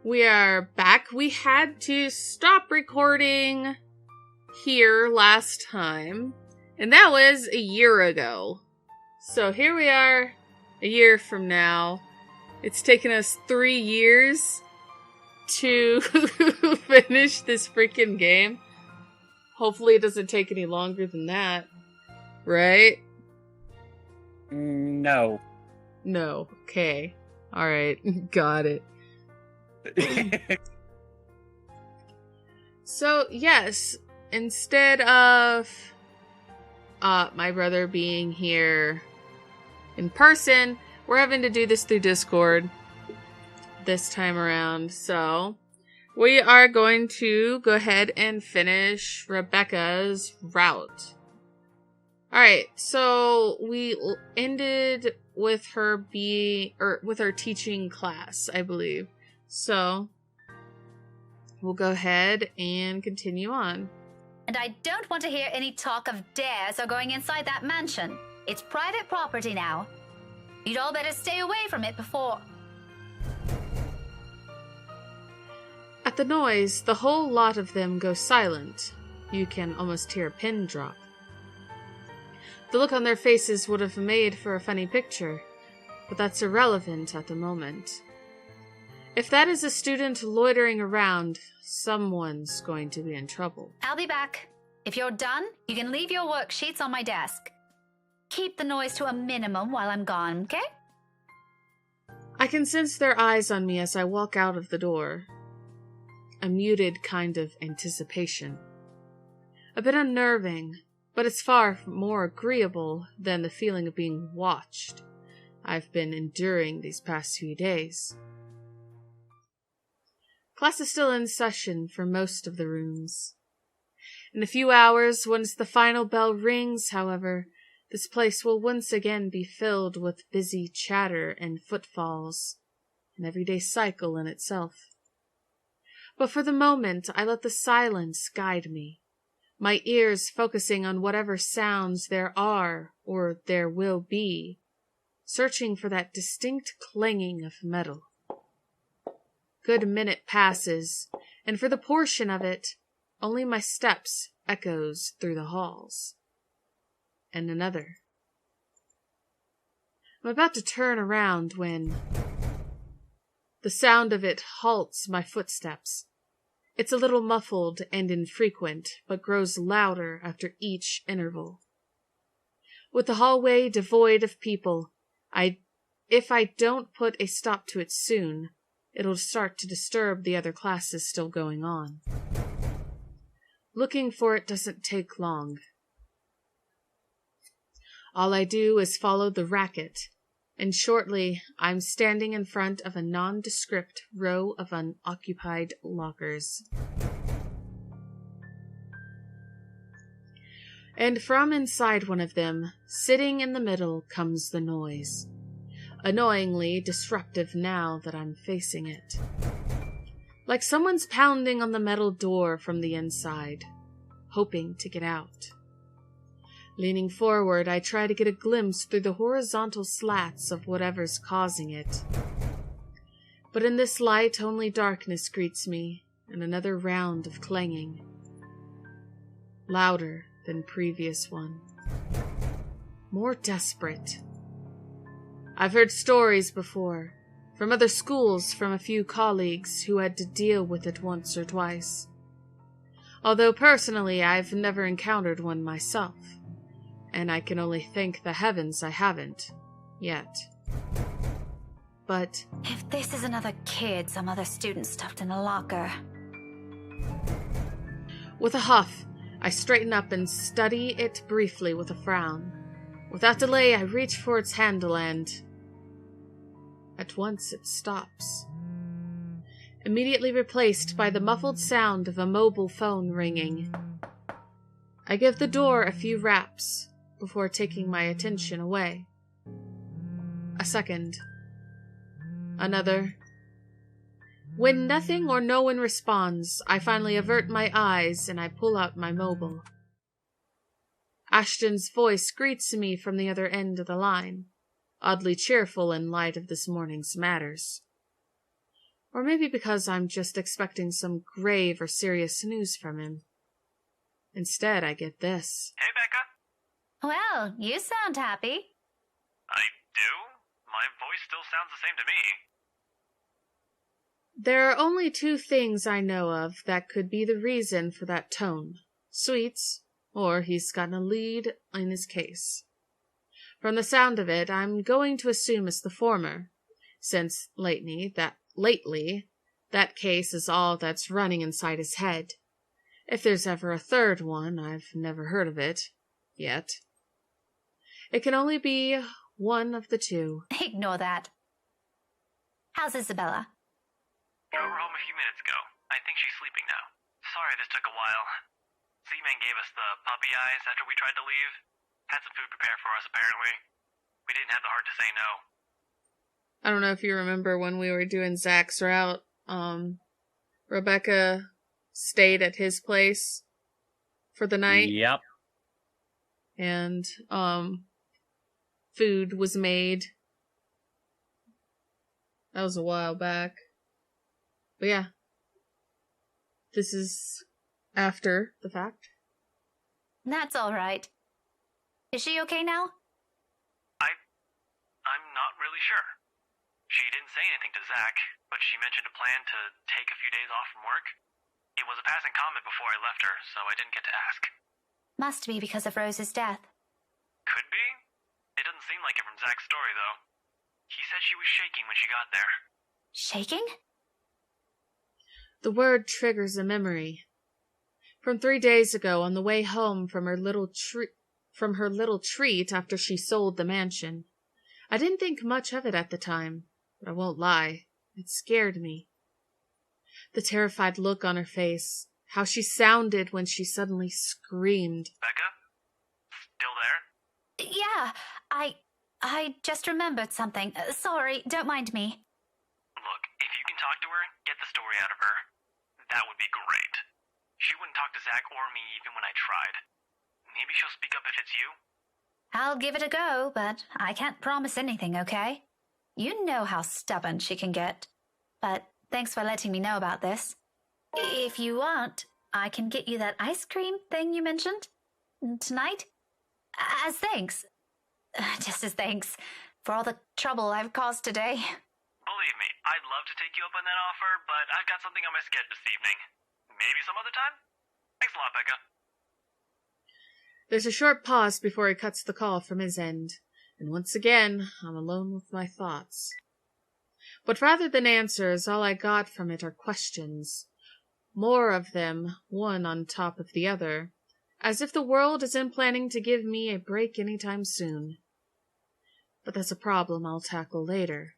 We are back. We had to stop recording here last time, and that was a year ago. So here we are, a year from now. It's taken us 3 years to finish this freaking game. Hopefully it doesn't take any longer than that. Right? No. No. Okay. Alright. Got it. So, yes, instead of my brother being here in person, we're having to do this through Discord this time around. So, we are going to go ahead and finish Rebecca's route. Alright, so we ended with her with her teaching class, I believe. So, we'll go ahead and continue on. And I don't want to hear any talk of dares or going inside that mansion. It's private property now. You'd all better stay away from it before... At the noise, the whole lot of them go silent. You can almost hear a pin drop. The look on their faces would have made for a funny picture, but that's irrelevant at the moment. If that is a student loitering around, someone's going to be in trouble. I'll be back. If you're done, you can leave your worksheets on my desk. Keep the noise to a minimum while I'm gone, okay? I can sense their eyes on me as I walk out of the door. A muted kind of anticipation. A bit unnerving, but it's far more agreeable than the feeling of being watched I've been enduring these past few days. Class is still in session for most of the rooms. In a few hours, once the final bell rings, however, this place will once again be filled with busy chatter and footfalls, an everyday cycle in itself. But for the moment, I let the silence guide me, my ears focusing on whatever sounds there are or there will be, searching for that distinct clanging of metal. Good minute passes, and for the portion of it, only my steps echoes through the halls. And another. I'm about to turn around when the sound of it halts my footsteps. It's a little muffled and infrequent, but grows louder after each interval. With the hallway devoid of people, if I don't put a stop to it soon, it'll start to disturb the other classes still going on. Looking for it doesn't take long. All I do is follow the racket, and shortly I'm standing in front of a nondescript row of unoccupied lockers. And from inside one of them, sitting in the middle, comes the noise. Annoyingly disruptive now that I'm facing it. Like someone's pounding on the metal door from the inside, hoping to get out. Leaning forward, I try to get a glimpse through the horizontal slats of whatever's causing it. But in this light, only darkness greets me, and another round of clanging. Louder than previous one. More desperate. I've heard stories before, from other schools, from a few colleagues who had to deal with it once or twice. Although personally I've never encountered one myself, and I can only thank the heavens I haven't, yet. But if this is another kid some other student stuffed in a locker... With a huff, I straighten up and study it briefly with a frown. Without delay, I reach for its handle and... At once it stops. Immediately replaced by the muffled sound of a mobile phone ringing. I give the door a few raps before taking my attention away. A second. Another. When nothing or no one responds, I finally avert my eyes and I pull out my mobile. Ashton's voice greets me from the other end of the line, oddly cheerful in light of this morning's matters. Or maybe because I'm just expecting some grave or serious news from him. Instead, I get this. Hey, Becca. Well, you sound happy. I do? My voice still sounds the same to me. There are only two things I know of that could be the reason for that tone. Sweets, or he's gotten a lead in his case. From the sound of it, I'm going to assume it's the former, since lately that case is all that's running inside his head. If there's ever a third one, I've never heard of it, yet. It can only be one of the two. Ignore that. How's Isabella? Got her home a few minutes ago. I think she's sleeping now. Sorry this took a while. Z-Man gave us the puppy eyes after we tried to leave. Had some food prepared for us, apparently. We didn't have the heart to say no. I don't know if you remember when we were doing Zach's route, Rebecca stayed at his place for the night. Yep. And, food was made. That was a while back. But yeah. This is after the fact. That's all right. Is she okay now? I'm not really sure. She didn't say anything to Zach, but she mentioned a plan to take a few days off from work. It was a passing comment before I left her, so I didn't get to ask. Must be because of Rose's death. Could be. It doesn't seem like it from Zach's story, though. He said she was shaking when she got there. Shaking? The word triggers a memory. From 3 days ago, on the way home from her little treat after she sold the mansion. I didn't think much of it at the time, but I won't lie, it scared me. The terrified look on her face, how she sounded when she suddenly screamed. Becca? Still there? Yeah, I just remembered something. Sorry, don't mind me. Look, if you can talk to her, get the story out of her. That would be great. She wouldn't talk to Zach or me even when I tried. Maybe she'll speak up if it's you? I'll give it a go, but I can't promise anything, okay? You know how stubborn she can get. But thanks for letting me know about this. If you want, I can get you that ice cream thing you mentioned tonight. As thanks. Just as thanks for all the trouble I've caused today. Believe me, I'd love to take you up on that offer, but I've got something on my schedule this evening. Maybe some other time? Thanks a lot, Becca. There's a short pause before he cuts the call from his end, and once again I'm alone with my thoughts. But rather than answers, all I got from it are questions. More of them, one on top of the other, as if the world isn't planning to give me a break anytime soon. But that's a problem I'll tackle later.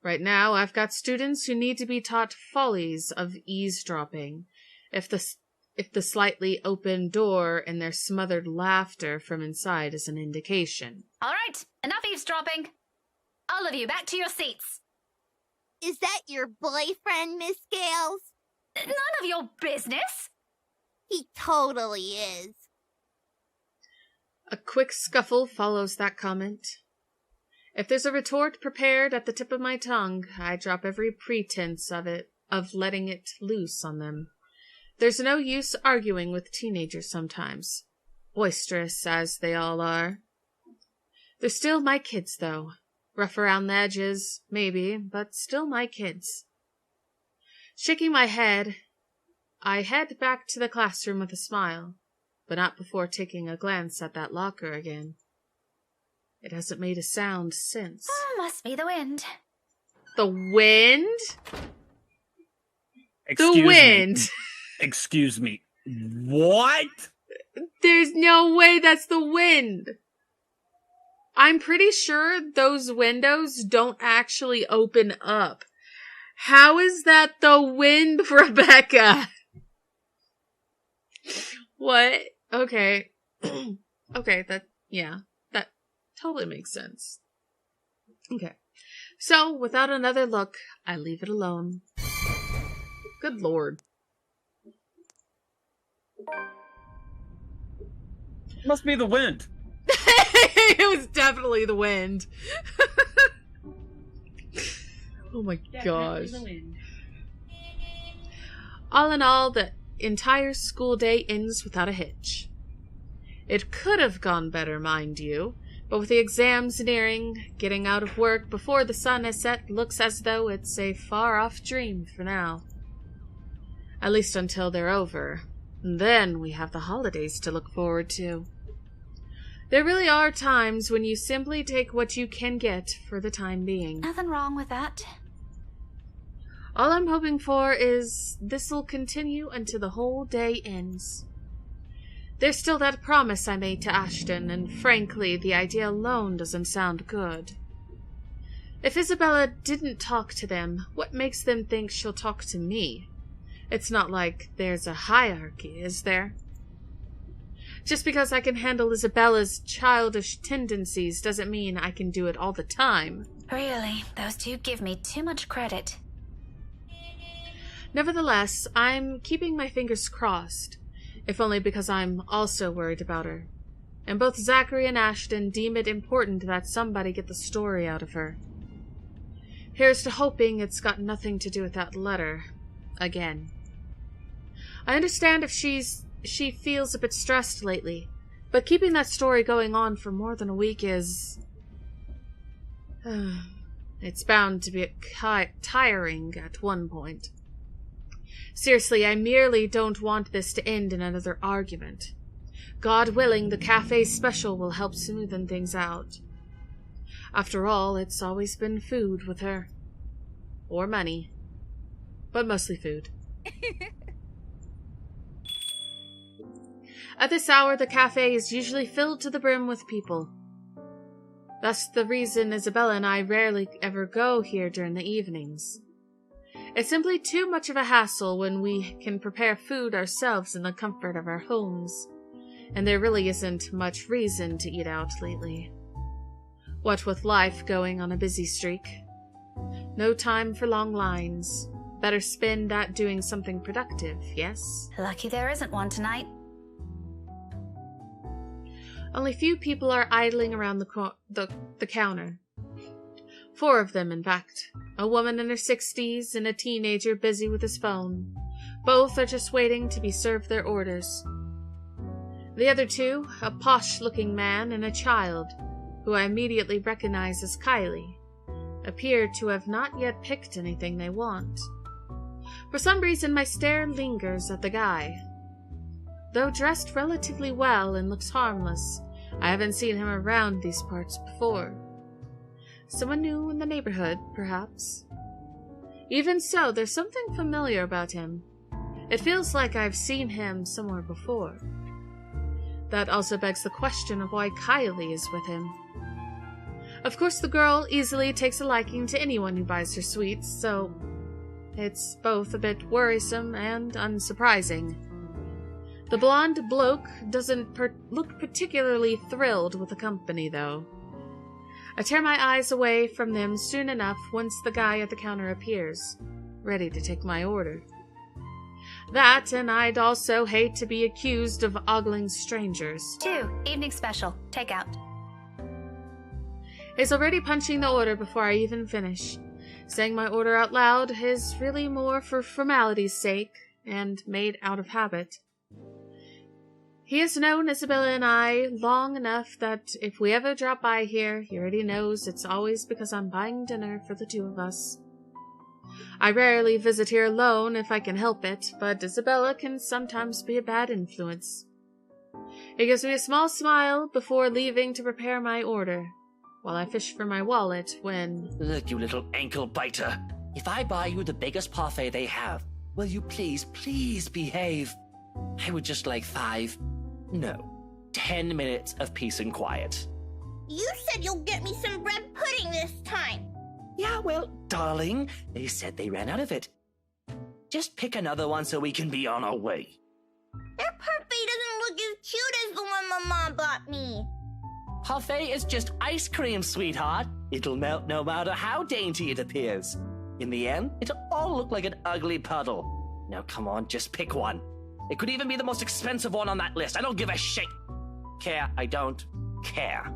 Right now, I've got students who need to be taught follies of eavesdropping, if the slightly open door and their smothered laughter from inside is an indication. All right, enough eavesdropping. All of you, back to your seats. Is that your boyfriend, Miss Gales? None of your business. He totally is. A quick scuffle follows that comment. If there's a retort prepared at the tip of my tongue, I drop every pretense of letting it loose on them. There's no use arguing with teenagers sometimes, boisterous as they all are. They're still my kids, though. Rough around the edges, maybe, but still my kids. Shaking my head, I head back to the classroom with a smile, but not before taking a glance at that locker again. It hasn't made a sound since. Oh, must be the wind. The wind? Excuse wind! Me. Excuse me. What? There's no way that's the wind! I'm pretty sure those windows don't actually open up. How is that the wind, Rebecca? What? Okay. Okay, that totally makes sense. Okay. So, without another look, I leave it alone. Good lord. Must be the wind. It was definitely the wind. Oh my Yeah, gosh. in the wind. All in all, the entire school day ends without a hitch. It could have gone better, mind you, but with the exams nearing, getting out of work before the sun has set looks as though it's a far-off dream for now. At least until they're over. And then we have the holidays to look forward to. There really are times when you simply take what you can get for the time being. Nothing wrong with that. All I'm hoping for is this'll continue until the whole day ends. There's still that promise I made to Ashton, and frankly, the idea alone doesn't sound good. If Isabella didn't talk to them, what makes them think she'll talk to me? It's not like there's a hierarchy, is there? Just because I can handle Isabella's childish tendencies doesn't mean I can do it all the time. Really, those two give me too much credit. Nevertheless, I'm keeping my fingers crossed, if only because I'm also worried about her. And both Zachary and Ashton deem it important that somebody get the story out of her. Here's to hoping it's got nothing to do with that letter. Again. I understand if she feels a bit stressed lately, but keeping that story going on for more than a week is... it's bound to be tiring at one point. Seriously, I merely don't want this to end in another argument. God willing, the cafe special will help smoothen things out. After all, it's always been food with her. Or money. But mostly food. At this hour, the cafe is usually filled to the brim with people. That's the reason Isabella and I rarely ever go here during the evenings. It's simply too much of a hassle when we can prepare food ourselves in the comfort of our homes, and there really isn't much reason to eat out lately. What with life going on a busy streak. No time for long lines. Better spend that doing something productive, yes? Lucky there isn't one tonight. Only few people are idling around the counter. 4 of them, in fact. A woman in her 60s and a teenager busy with his phone. Both are just waiting to be served their orders. The other 2, a posh-looking man and a child, who I immediately recognize as Kylie, appear to have not yet picked anything they want. For some reason, my stare lingers at the guy. Though dressed relatively well and looks harmless, I haven't seen him around these parts before. Someone new in the neighborhood, perhaps. Even so, there's something familiar about him. It feels like I've seen him somewhere before. That also begs the question of why Kylie is with him. Of course, the girl easily takes a liking to anyone who buys her sweets, so it's both a bit worrisome and unsurprising. The blonde bloke doesn't look particularly thrilled with the company, though. I tear my eyes away from them soon enough once the guy at the counter appears, ready to take my order. That, and I'd also hate to be accused of ogling strangers. 2, evening special, takeout. He's already punching the order before I even finish. Saying my order out loud is really more for formality's sake, and made out of habit. He has known Isabella and I long enough that if we ever drop by here, he already knows it's always because I'm buying dinner for the 2 of us. I rarely visit here alone if I can help it, but Isabella can sometimes be a bad influence. He gives me a small smile before leaving to prepare my order, while I fish for my wallet when... Look, you little ankle biter. If I buy you the biggest parfait they have, will you please behave? I would just like 10 minutes of peace and quiet. You said you'll get me some bread pudding this time. Yeah, well, darling, they said they ran out of it. Just pick another one so we can be on our way. Their parfait doesn't look as cute as the one my mom bought me. Parfait is just ice cream, sweetheart. It'll melt no matter how dainty it appears. In the end, it'll all look like an ugly puddle. Now come on, just pick one. It could even be the most expensive one on that list. I don't give a shit. I don't care.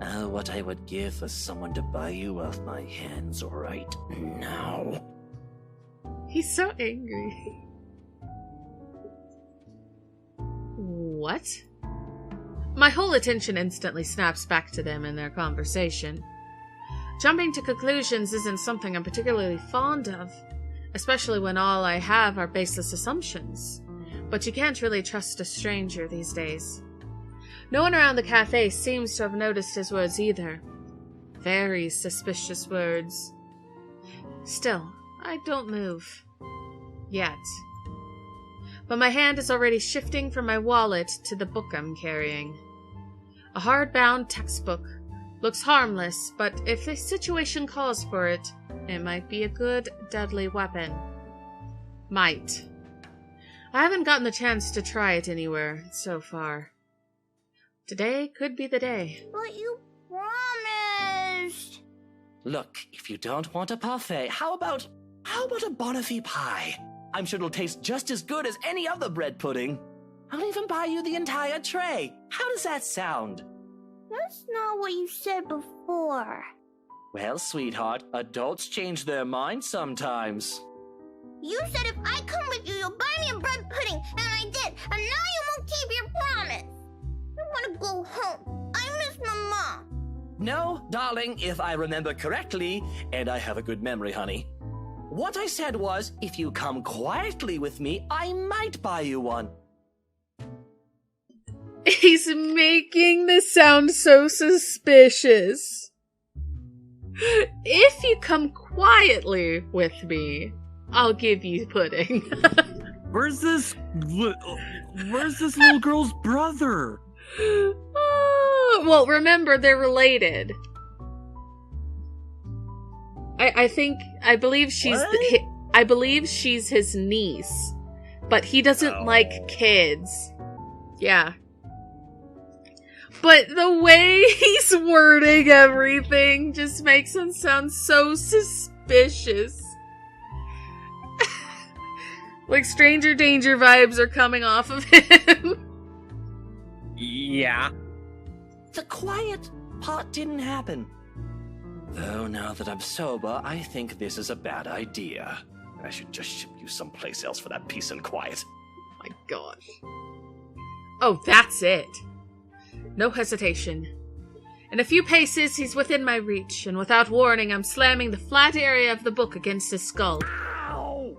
What I would give for someone to buy you off my hands right now. He's so angry. What? My whole attention instantly snaps back to them and their conversation. Jumping to conclusions isn't something I'm particularly fond of, especially when all I have are baseless assumptions. But you can't really trust a stranger these days. No one around the cafe seems to have noticed his words either. Very suspicious words. Still, I don't move. Yet. But my hand is already shifting from my wallet to the book I'm carrying. A hardbound textbook. Looks harmless, but if the situation calls for it, it might be a good, deadly weapon. Might. I haven't gotten the chance to try it anywhere so far. Today could be the day. But you promised. Look, if you don't want a parfait, how about a Bonifay pie? I'm sure it'll taste just as good as any other bread pudding. I'll even buy you the entire tray. How does that sound? That's not what you said before. Well, sweetheart, adults change their minds sometimes. You said if I come with you, you'll buy me a bread pudding, and I did, and now you won't keep your promise. I want to go home. I miss my mom. No, darling, if I remember correctly, and I have a good memory, honey. What I said was, if you come quietly with me, I might buy you one. He's making this sound so suspicious. If you come quietly with me, I'll give you pudding. Where's this little girl's brother? Well, remember, they're related. I believe she's I believe she's his niece, but he doesn't like kids. Yeah. But the way he's wording everything just makes him sound so suspicious. Like Stranger Danger vibes are coming off of him. Yeah. The quiet part didn't happen. Though now that I'm sober, I think this is a bad idea. I should just ship you someplace else for that peace and quiet. My gosh. Oh, that's it. No hesitation. In a few paces, he's within my reach, and without warning, I'm slamming the flat area of the book against his skull. Ow!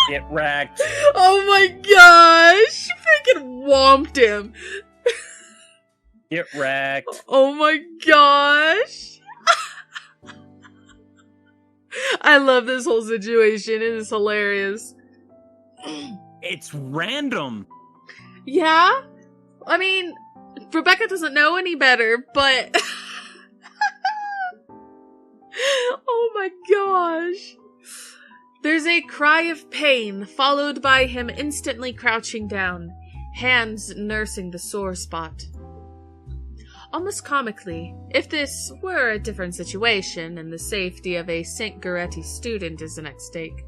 Get wrecked. Oh my gosh! Freaking whomped him. Get wrecked. Oh my gosh! I love this whole situation. It is hilarious. It's random. Yeah? I mean, Rebecca doesn't know any better, but... Oh my gosh. There's a cry of pain, followed by him instantly crouching down, hands nursing the sore spot. Almost comically, if this were a different situation and the safety of a St. Goretti student isn't at stake,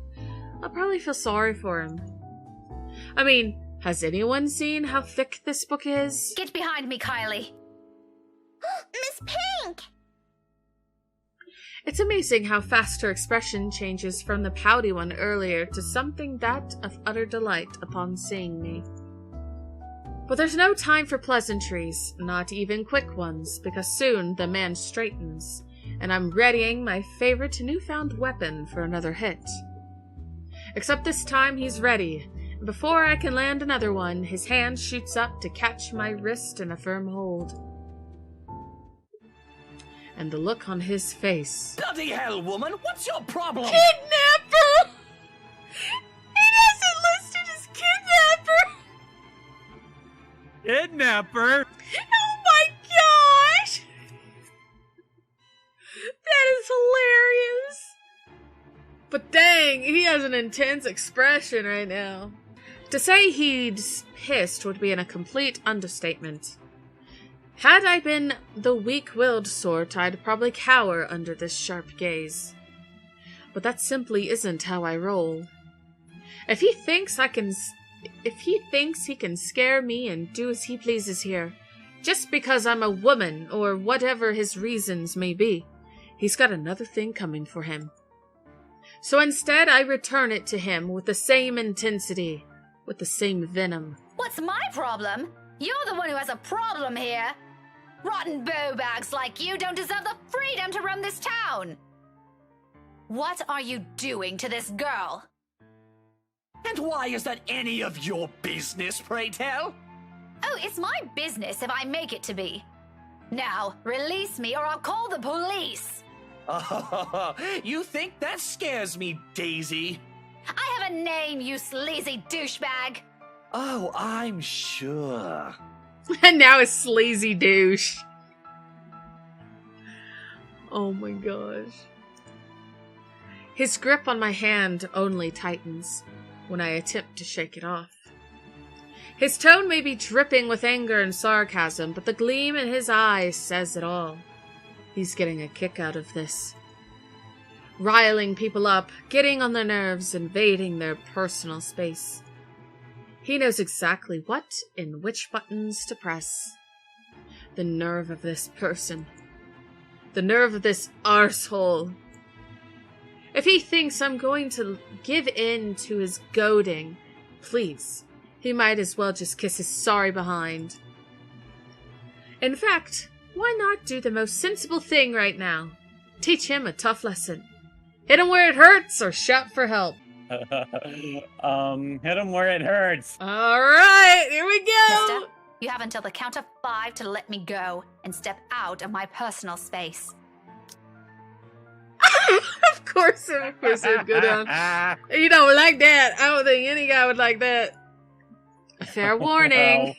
I'll probably feel sorry for him. I mean, has anyone seen how thick this book is? Get behind me, Kylie. Miss Pink! It's amazing how fast her expression changes from the pouty one earlier to something that of utter delight upon seeing me. But there's no time for pleasantries, not even quick ones, because soon the man straightens, and I'm readying my favorite newfound weapon for another hit. Except this time he's ready, and before I can land another one, his hand shoots up to catch my wrist in a firm hold. And the look on his face. Bloody hell, woman! What's your problem? Kidnapper! It hasn't listed as kidnapper! Kidnapper? Oh my gosh! That is hilarious! But dang, he has an intense expression right now. To say he's pissed would be a complete understatement. Had I been the weak-willed sort, I'd probably cower under this sharp gaze. But that simply isn't how I roll. If he thinks he can scare me and do as he pleases here, just because I'm a woman, or whatever his reasons may be. He's got another thing coming for him. So instead, I return it to him with the same intensity, with the same venom. What's my problem? You're the one who has a problem here. Rotten bowbags like you don't deserve the freedom to run this town. What are you doing to this girl? And why is that any of your business, pray tell? Oh, it's my business if I make it to be. Now, release me or I'll call the police. Oh, you think that scares me, Daisy? I have a name, you sleazy douchebag. Oh, I'm sure. And now a sleazy douche. Oh my gosh. His grip on my hand only tightens when I attempt to shake it off. His tone may be dripping with anger and sarcasm, but the gleam in his eyes says it all. He's getting a kick out of this. Riling people up, getting on their nerves, invading their personal space. He knows exactly what and which buttons to press. The nerve of this person. The nerve of this arsehole. If he thinks I'm going to give in to his goading, please, he might as well just kiss his sorry behind. In fact, why not do the most sensible thing right now? Teach him a tough lesson. Hit him where it hurts or shout for help. Hit him where it hurts. All right, here we go. Mister, you have until the count of 5 to let me go and step out of my personal space. Of course it'd go down. You don't like that. I don't think any guy would like that. A fair warning.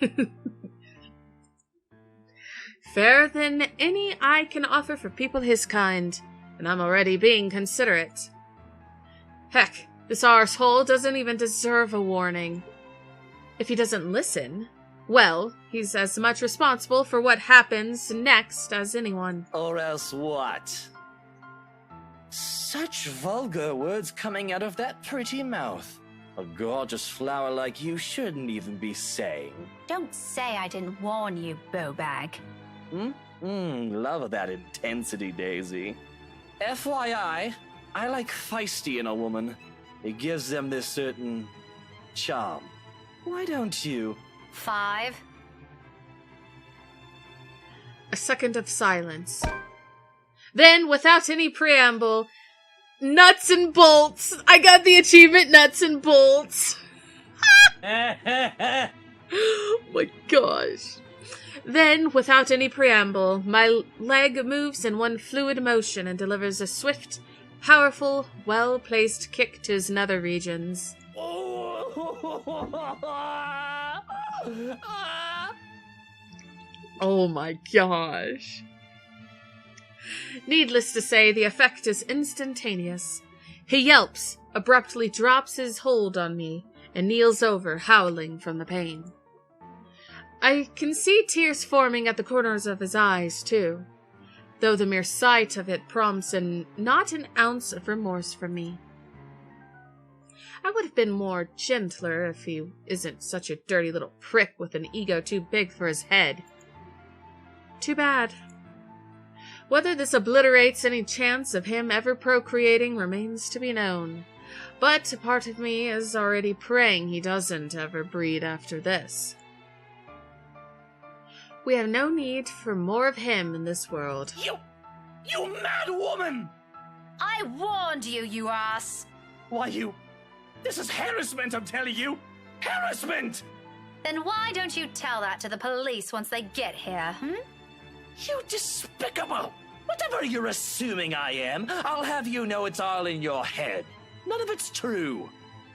Fairer than any I can offer for people his kind, and I'm already being considerate. Heck, this arsehole doesn't even deserve a warning. If he doesn't listen, well, he's as much responsible for what happens next as anyone. Or else what? Such vulgar words coming out of that pretty mouth. A gorgeous flower like you shouldn't even be saying. Don't say I didn't warn you, bowbag. Love that intensity, Daisy. FYI, I like feisty in a woman. It gives them this certain charm. Why don't you? 5. A second of silence. Then, without any preamble, nuts and bolts. I got the achievement, nuts and bolts. Oh my gosh. Then, without any preamble, my leg moves in one fluid motion and delivers a swift, powerful, well-placed kick to his nether regions. Oh my gosh. Needless to say, the effect is instantaneous. He yelps, abruptly drops his hold on me, and kneels over, howling from the pain. I can see tears forming at the corners of his eyes, too, though the mere sight of it prompts not an ounce of remorse from me. I would have been more gentler if he isn't such a dirty little prick with an ego too big for his head. Too bad. Whether this obliterates any chance of him ever procreating remains to be known, but a part of me is already praying he doesn't ever breed after this. We have no need for more of him in this world. You mad woman! I warned you, you ass! Why, this is harassment, I'm telling you! Harassment! Then why don't you tell that to the police once they get here, You despicable! Whatever you're assuming I am, I'll have you know it's all in your head. None of it's true.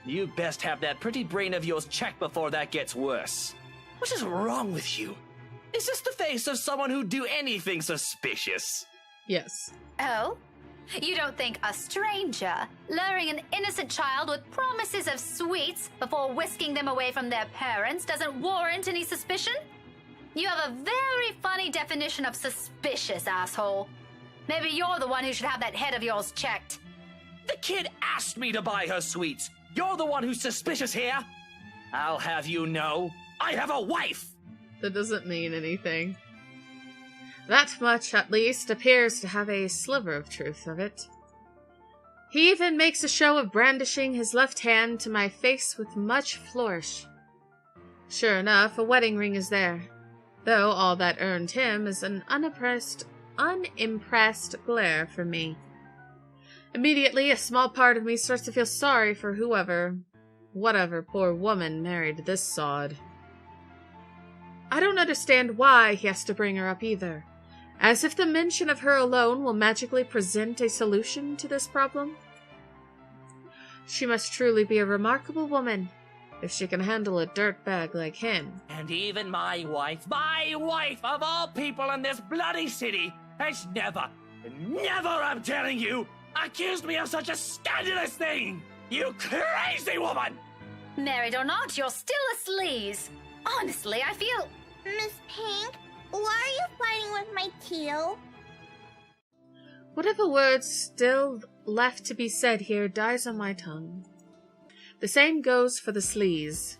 You best have that pretty brain of yours checked before that gets worse. What is wrong with you? Is this the face of someone who'd do anything suspicious? Yes. Oh? You don't think a stranger luring an innocent child with promises of sweets before whisking them away from their parents doesn't warrant any suspicion? You have a very funny definition of suspicious, asshole. Maybe you're the one who should have that head of yours checked. The kid asked me to buy her sweets. You're the one who's suspicious here. I'll have you know, I have a wife. That doesn't mean anything. That much, at least, appears to have a sliver of truth of it. He even makes a show of brandishing his left hand to my face with much flourish. Sure enough, a wedding ring is there, though all that earned him is an unimpressed glare from me. Immediately, a small part of me starts to feel sorry for whatever poor woman married this sod. I don't understand why he has to bring her up either, as if the mention of her alone will magically present a solution to this problem. She must truly be a remarkable woman, if she can handle a dirtbag like him. And even my wife of all people in this bloody city, has never, I'm telling you, accused me of such a scandalous thing! You crazy woman! Married or not, you're still a sleaze. Honestly, I feel... Miss Pink, why are you fighting with my Teal? Whatever words still left to be said here dies on my tongue. The same goes for the sleaze.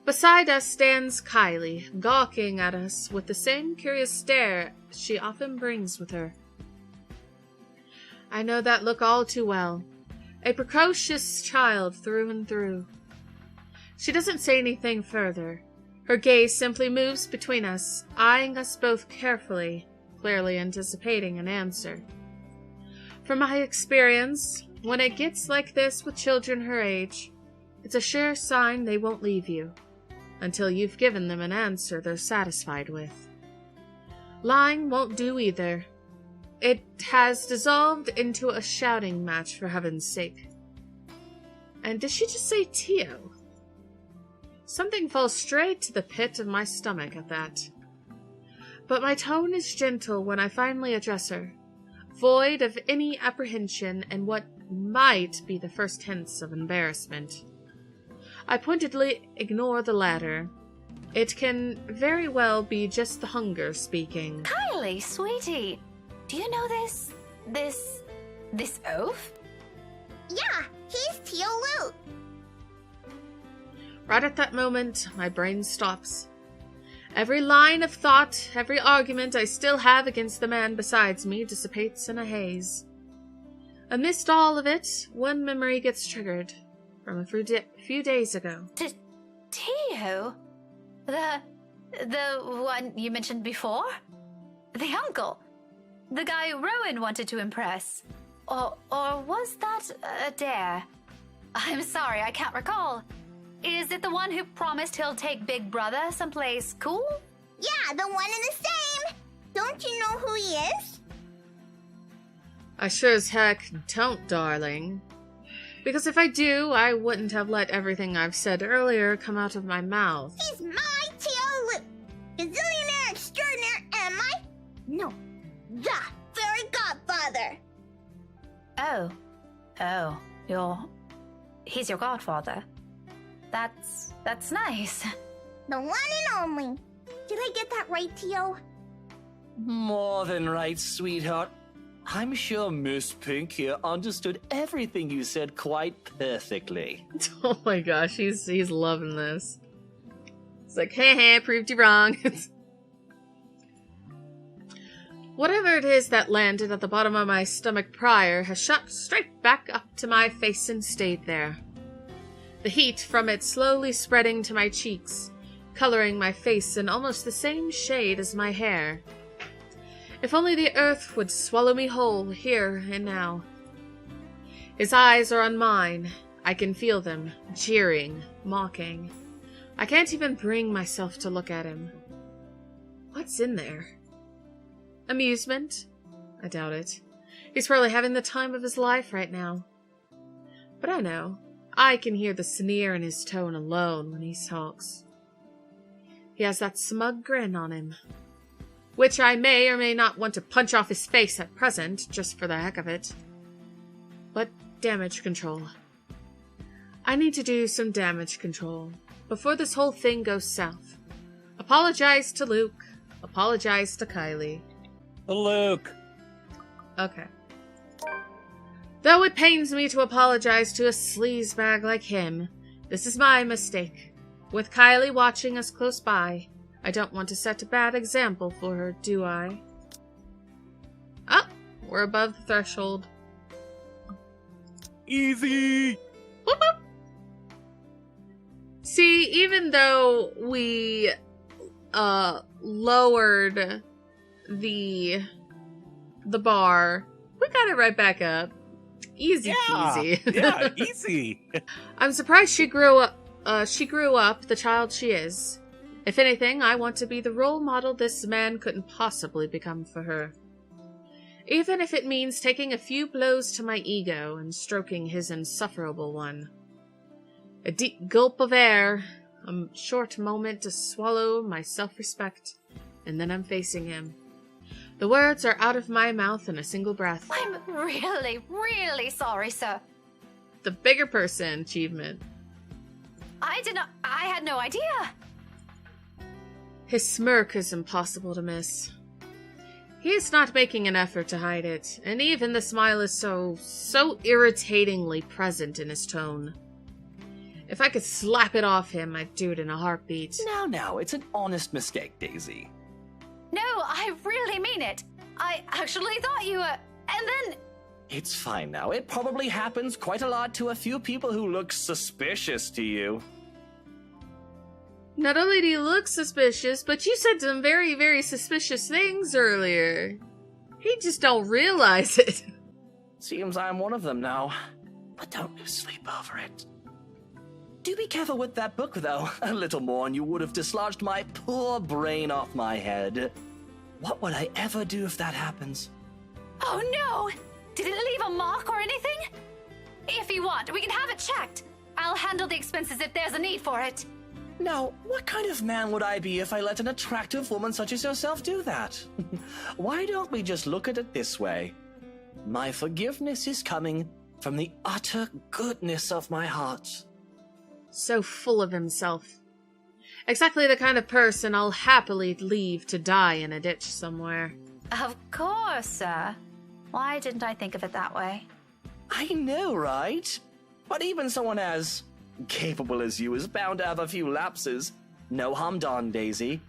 Beside us stands Kylie, gawking at us with the same curious stare she often brings with her. I know that look all too well. A precocious child through and through. She doesn't say anything further. Her gaze simply moves between us, eyeing us both carefully, clearly anticipating an answer. From my experience, when it gets like this with children her age, it's a sure sign they won't leave you, until you've given them an answer they're satisfied with. Lying won't do either. It has dissolved into a shouting match, for heaven's sake. And did she just say Tio? Something falls straight to the pit of my stomach at that. But my tone is gentle when I finally address her, void of any apprehension and what might be the first hints of embarrassment. I pointedly ignore the latter. It can very well be just the hunger speaking. Kylie, sweetie, do you know this oaf? Yeah, he's Teal Luke. Right at that moment, my brain stops. Every line of thought, every argument I still have against the man besides me dissipates in a haze. Amidst all of it, one memory gets triggered, from a few days ago. Tio? The one you mentioned before? The uncle? The guy Rowan wanted to impress? Or was that a dare? I'm sorry, I can't recall. Is it the one who promised he'll take Big Brother someplace cool? Yeah, the one and the same. Don't you know who he is? I sure as heck don't, darling. Because if I do, I wouldn't have let everything I've said earlier come out of my mouth. He's my Teal Luke. Gazillionaire extraordinaire, am I? No, the fairy godfather. Oh, he's your godfather. That's nice. The one and only. Did I get that right, Tio? More than right, sweetheart. I'm sure Miss Pink here understood everything you said quite perfectly. Oh my gosh, he's loving this. It's like, hey, proved you wrong. Whatever it is that landed at the bottom of my stomach prior has shot straight back up to my face and stayed there. The heat from it slowly spreading to my cheeks, coloring my face in almost the same shade as my hair. If only the earth would swallow me whole here and now. His eyes are on mine. I can feel them, jeering, mocking. I can't even bring myself to look at him. What's in there? Amusement? I doubt it. He's probably having the time of his life right now. But I know. I can hear the sneer in his tone alone when he talks. He has that smug grin on him, which I may or may not want to punch off his face at present, just for the heck of it. But damage control. I need to do some damage control before this whole thing goes south. Apologize to Luke. Apologize to Kylie. Luke. Okay. Though it pains me to apologize to a sleazebag like him, this is my mistake. With Kylie watching us close by, I don't want to set a bad example for her, do I? Oh, we're above the threshold. Easy! Whoop, whoop. See, even though we lowered the bar, we got it right back up. Easy peasy. Yeah, easy. I'm surprised she grew up the child she is. If anything, I want to be the role model this man couldn't possibly become for her. Even if it means taking a few blows to my ego and stroking his insufferable one. A deep gulp of air, a short moment to swallow my self-respect, and then I'm facing him. The words are out of my mouth in a single breath. I'm really, really sorry, sir. The bigger person achievement. I had no idea. His smirk is impossible to miss. He is not making an effort to hide it, and even the smile is so irritatingly present in his tone. If I could slap it off him, I'd do it in a heartbeat. Now, it's an honest mistake, Daisy. No, I really mean it. I actually thought you were... And then... It's fine now. It probably happens quite a lot to a few people who look suspicious to you. Not only do you look suspicious, but you said some very, very suspicious things earlier. He just don't realize it. Seems I'm one of them now. But don't lose sleep over it. Do be careful with that book, though. A little more and you would have dislodged my poor brain off my head. What would I ever do if that happens? Oh no! Did it leave a mark or anything? If you want, we can have it checked. I'll handle the expenses if there's a need for it. Now, what kind of man would I be if I let an attractive woman such as yourself do that? Why don't we just look at it this way? My forgiveness is coming from the utter goodness of my heart. So full of himself. Exactly the kind of person I'll happily leave to die in a ditch somewhere. Of course, sir. Why didn't I think of it that way? I know, right? But even someone as capable as you is bound to have a few lapses. No harm done, Daisy.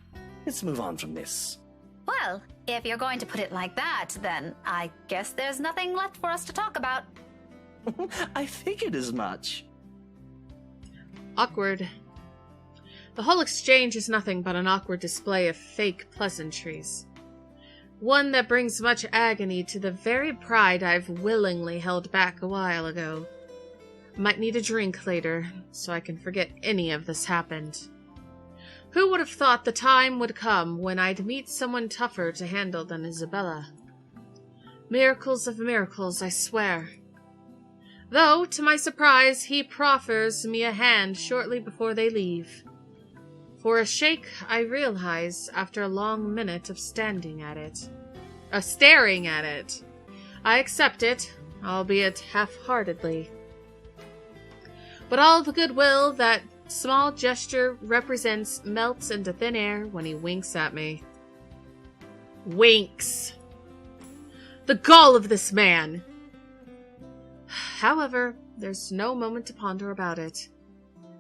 Let's move on from this. Well, if you're going to put it like that, then I guess there's nothing left for us to talk about. I figured as much. Awkward. The whole exchange is nothing but an awkward display of fake pleasantries. One that brings much agony to the very pride I've willingly held back a while ago. Might need a drink later, so I can forget any of this happened. Who would have thought the time would come when I'd meet someone tougher to handle than Isabella? Miracles of miracles, I swear. Though, to my surprise, he proffers me a hand shortly before they leave. For a shake, I realize, after a long minute of staring at it. I accept it, albeit half-heartedly. But all the goodwill that small gesture represents melts into thin air when he winks at me. Winks! The gall of this man! However, there's no moment to ponder about it.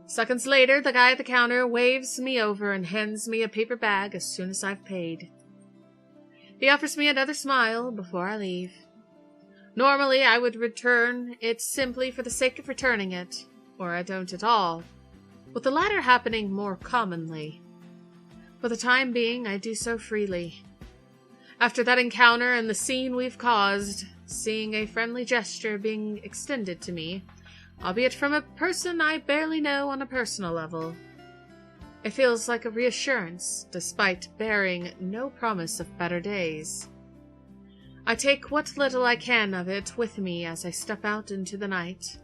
Seconds later, the guy at the counter waves me over and hands me a paper bag as soon as I've paid. He offers me another smile before I leave. Normally, I would return it simply for the sake of returning it, or I don't at all, with the latter happening more commonly. For the time being, I do so freely. After that encounter and the scene we've caused, seeing a friendly gesture being extended to me, albeit from a person I barely know on a personal level, it feels like a reassurance, despite bearing no promise of better days. I take what little I can of it with me as I step out into the night.